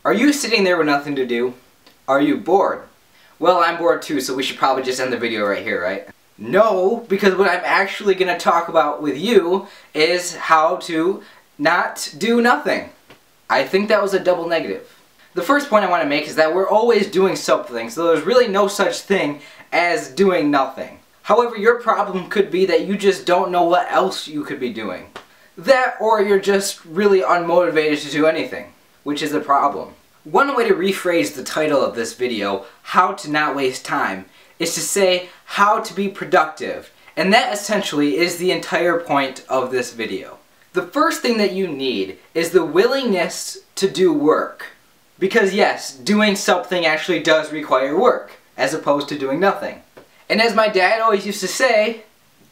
Are you sitting there with nothing to do? Are you bored? Well, I'm bored too, so we should probably just end the video right here, right? No, because what I'm actually going to talk about with you is how to not do nothing. I think that was a double negative. The first point I want to make is that we're always doing something, so there's really no such thing as doing nothing. However, your problem could be that you just don't know what else you could be doing. That, or you're just really unmotivated to do anything, which is a problem. One way to rephrase the title of this video, How to Not Waste Time, is to say how to be productive, and that essentially is the entire point of this video. The first thing that you need is the willingness to do work. Because yes, doing something actually does require work, as opposed to doing nothing. And as my dad always used to say,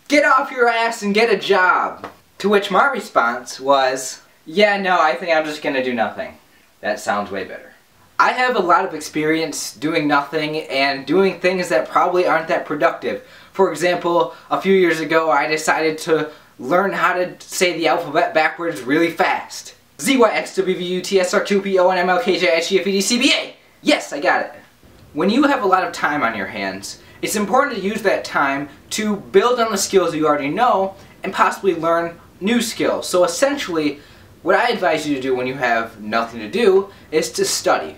get off your ass and get a job. To which my response was, yeah, no, I think I'm just gonna do nothing. That sounds way better. I have a lot of experience doing nothing and doing things that probably aren't that productive. For example, a few years ago I decided to learn how to say the alphabet backwards really fast. ZYXWVUTSR2PONMLKJHGFEDCBA! Yes, I got it. When you have a lot of time on your hands, it's important to use that time to build on the skills you already know and possibly learn new skills. So essentially, what I advise you to do when you have nothing to do is to study.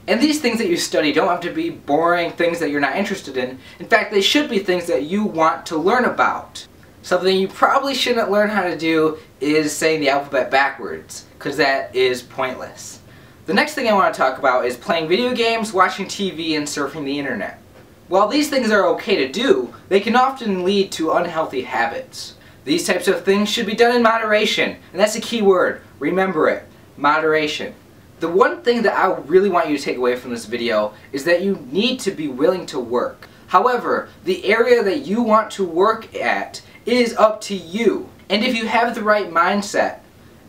And these things that you study don't have to be boring things that you're not interested in. In fact, they should be things that you want to learn about. Something you probably shouldn't learn how to do is saying the alphabet backwards, because that is pointless. The next thing I want to talk about is playing video games, watching TV, and surfing the internet. While these things are okay to do, they can often lead to unhealthy habits. These types of things should be done in moderation, and that's a key word. Remember it. Moderation. The one thing that I really want you to take away from this video is that you need to be willing to work. However, the area that you want to work at is up to you. And if you have the right mindset,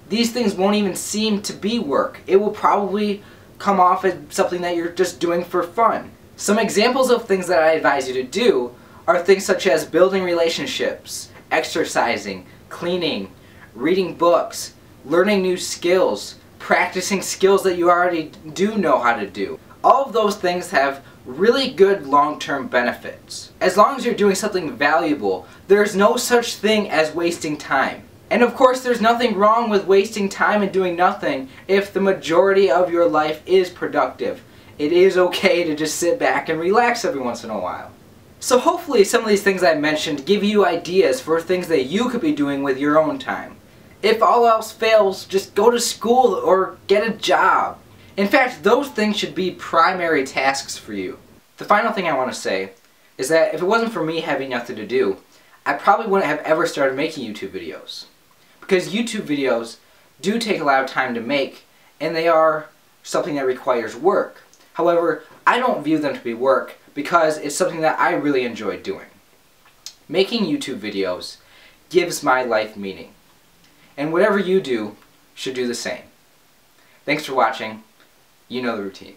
these things won't even seem to be work. It will probably come off as something that you're just doing for fun. Some examples of things that I advise you to do are things such as building relationships, exercising, cleaning, reading books, learning new skills, practicing skills that you already do know how to do. All of those things have really good long-term benefits. As long as you're doing something valuable, there's no such thing as wasting time. And of course, there's nothing wrong with wasting time and doing nothing if the majority of your life is productive. It is okay to just sit back and relax every once in a while. So hopefully some of these things I mentioned give you ideas for things that you could be doing with your own time. If all else fails, just go to school or get a job. In fact, those things should be primary tasks for you. The final thing I want to say is that if it wasn't for me having nothing to do, I probably wouldn't have ever started making YouTube videos. Because YouTube videos do take a lot of time to make, and they are something that requires work. However, I don't view them to be work because it's something that I really enjoy doing. Making YouTube videos gives my life meaning. And whatever you do should do the same. Thanks for watching. You know the routine.